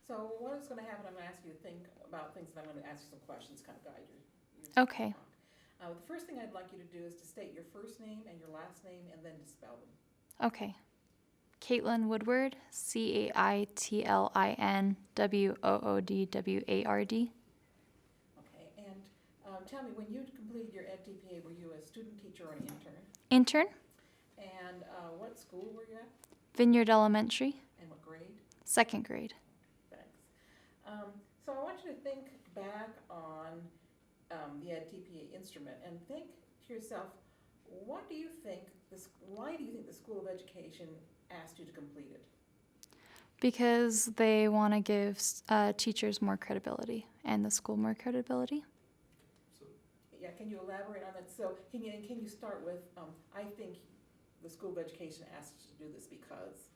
So what is going to happen, I'm going to ask you to think about things, and I'm going to ask you some questions, kind of guide your Okay. talk. The first thing I'd like you to do is to state your first name and your last name, and then to spell them. Okay. Caitlin Woodward, CAITLIN WOODWARD. Okay, and tell me, when you completed your EdTPA, were you a student, teacher, or an intern? Intern, And what school were you at, Vineyard Elementary, and what grade? 2nd grade. Thanks. So I want you to think back on the EdTPA instrument and think to yourself, why do you think the School of Education asked you to complete it? Because they want to give teachers more credibility and the school more credibility. Yeah, can you elaborate on that? So can you start with, I think the School of Education asked us to do this because?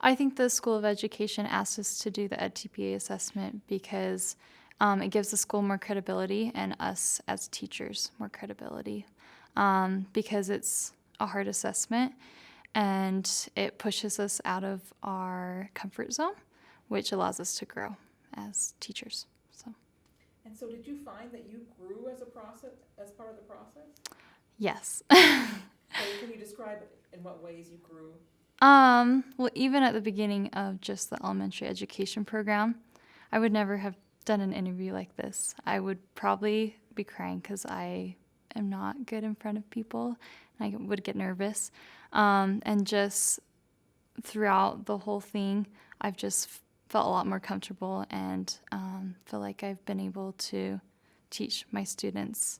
I think the School of Education asked us to do the EdTPA assessment because it gives the school more credibility and us as teachers more credibility because it's a hard assessment and it pushes us out of our comfort zone, which allows us to grow as teachers. And so did you find that you grew as part of the process? Yes. So can you describe in what ways you grew? Well, even at the beginning of just the elementary education program, I would never have done an interview like this. I would probably be crying because I am not good in front of people. I would get nervous. And just throughout the whole thing, I've just felt a lot more comfortable and feel like I've been able to teach my students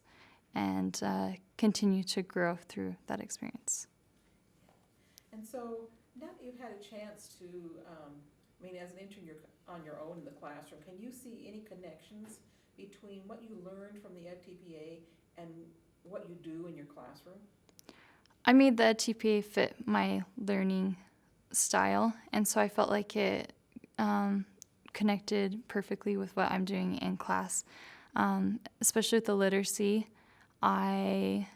and continue to grow through that experience. And so now that you've had a chance to, as an intern, you're on your own in the classroom, can you see any connections between what you learned from the EdTPA and what you do in your classroom? I made the EdTPA fit my learning style, and so I felt like it connected perfectly with what I'm doing in class, especially with the literacy. I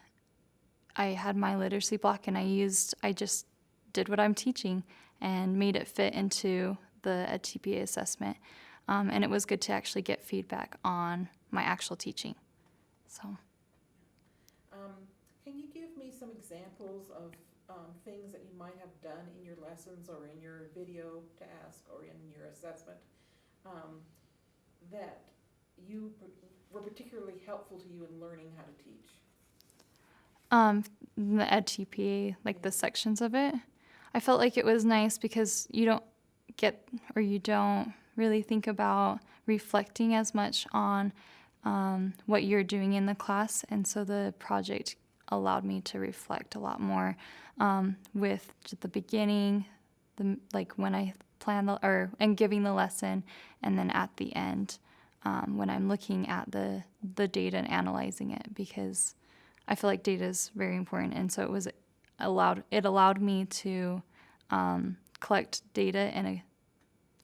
had my literacy block, and I just did what I'm teaching and made it fit into the EdTPA assessment. And it was good to actually get feedback on my actual teaching. So. Can you give me some examples of things that you might have done in your lessons or in your video task or in your assessment that were particularly helpful to you in learning how to teach? The EdTPA, like the sections of it, I felt like it was nice because you don't really think about reflecting as much on what you're doing in the class, and so the project allowed me to reflect a lot more with the beginning, when I plan and giving the lesson, and then at the end when I'm looking at the data and analyzing it, because I feel like data is very important, and so it allowed me to collect data in a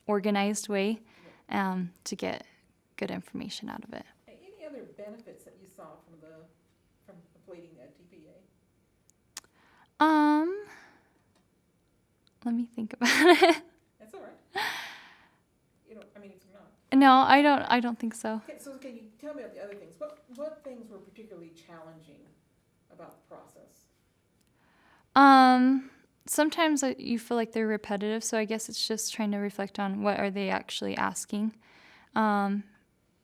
organized way to get good information out of it. Any other benefits that you saw from completing the TPA? Let me think about it. That's all right. If you're not. No, I don't think so. Okay, so can you tell me about the other things? What things were particularly challenging about the process? Sometimes you feel like they're repetitive, so I guess it's just trying to reflect on what are they actually asking. And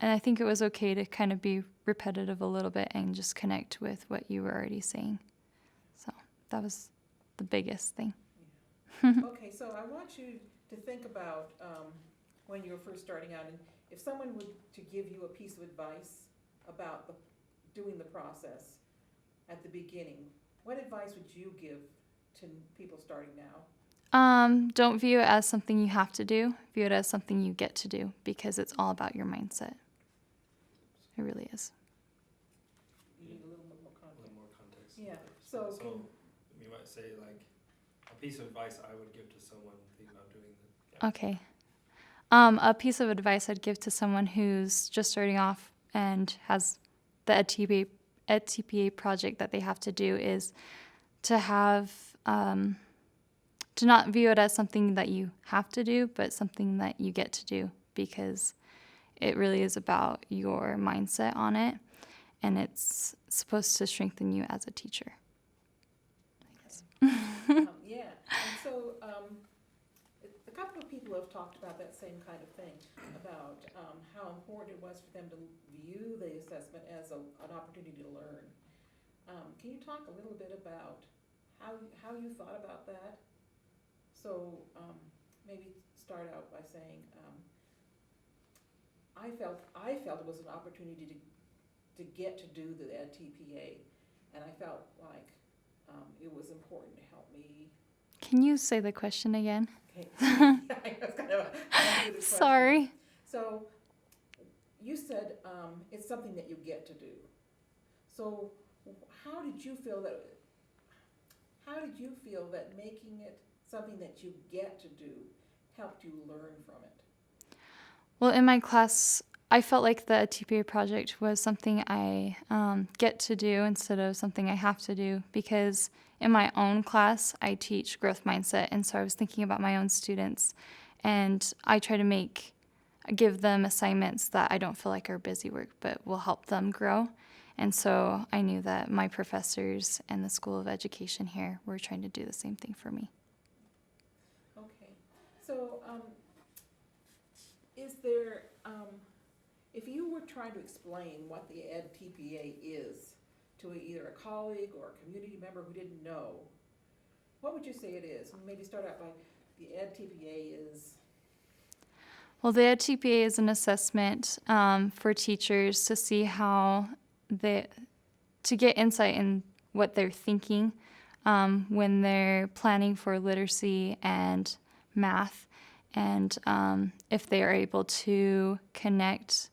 I think it was okay to kind of be repetitive a little bit and just connect with what you were already saying. So that was the biggest thing. Yeah. Okay, so I want you to think about when you were first starting out, and if someone were to give you a piece of advice about doing the process at the beginning, what advice would you give to people starting now? Don't view it as something you have to do. View it as something you get to do, because it's all about your mindset. It really is. You need a little more context. A little more context. Yeah. So you might say, like, a piece of advice I would give to someone thinking about doing that. Yeah. Okay. A piece of advice I'd give to someone who's just starting off and has the EdTPA project that they have to do is to have to not view it as something that you have to do, but something that you get to do, because it really is about your mindset on it, and it's supposed to strengthen you as a teacher. Yeah, and so, a couple of people have talked about that same kind of thing, about how important it was for them to view the assessment as an opportunity to learn. Can you talk a little bit about how you thought about that? So maybe start out by saying, I felt it was an opportunity to get to do the TPA, and I felt like it was important to help me. Can you say the question again? Okay. Yeah, I was kind of a question. Sorry. So you said it's something that you get to do. So how did you feel that making it something that you get to do helped you learn from it? Well, in my class, I felt like the TPA project was something I get to do instead of something I have to do, because in my own class, I teach growth mindset, and so I was thinking about my own students, and I try to give them assignments that I don't feel like are busy work, but will help them grow. And so I knew that my professors and the School of Education here were trying to do the same thing for me. Okay. So is there, if you were trying to explain what the Ed TPA is to either a colleague or a community member who didn't know, what would you say it is? Maybe start out by the Ed TPA is. Well, the Ed TPA is an assessment for teachers to see how to get insight in what they're thinking when they're planning for literacy and math, and if they are able to connect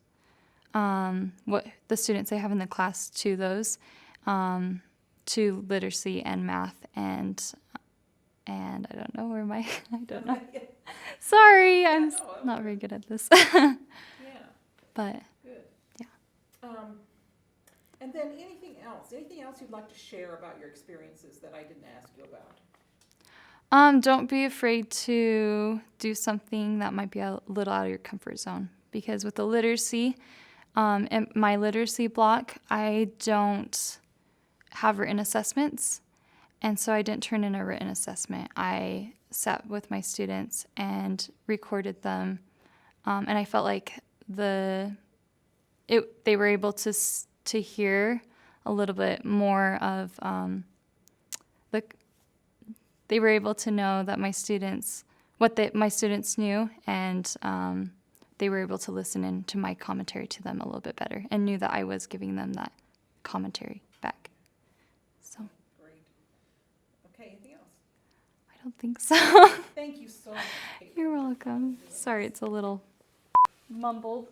what the students they have in the class to those, to literacy and math, and I don't know where I don't know. Sorry, I'm not very good at this. Yeah. But Good. Yeah. And then anything else you'd like to share about your experiences that I didn't ask you about? Don't be afraid to do something that might be a little out of your comfort zone, because with the literacy, in my literacy block, I don't have written assessments, and so I didn't turn in a written assessment. I sat with my students and recorded them, and I felt like they were able to hear a little bit more of they were able to know that my students knew, and they were able to listen in to my commentary to them a little bit better, and knew that I was giving them that commentary back. So Great. Okay, anything else? I don't think so. Thank you so much, Kate. You're welcome. Sorry, it's a little mumbled.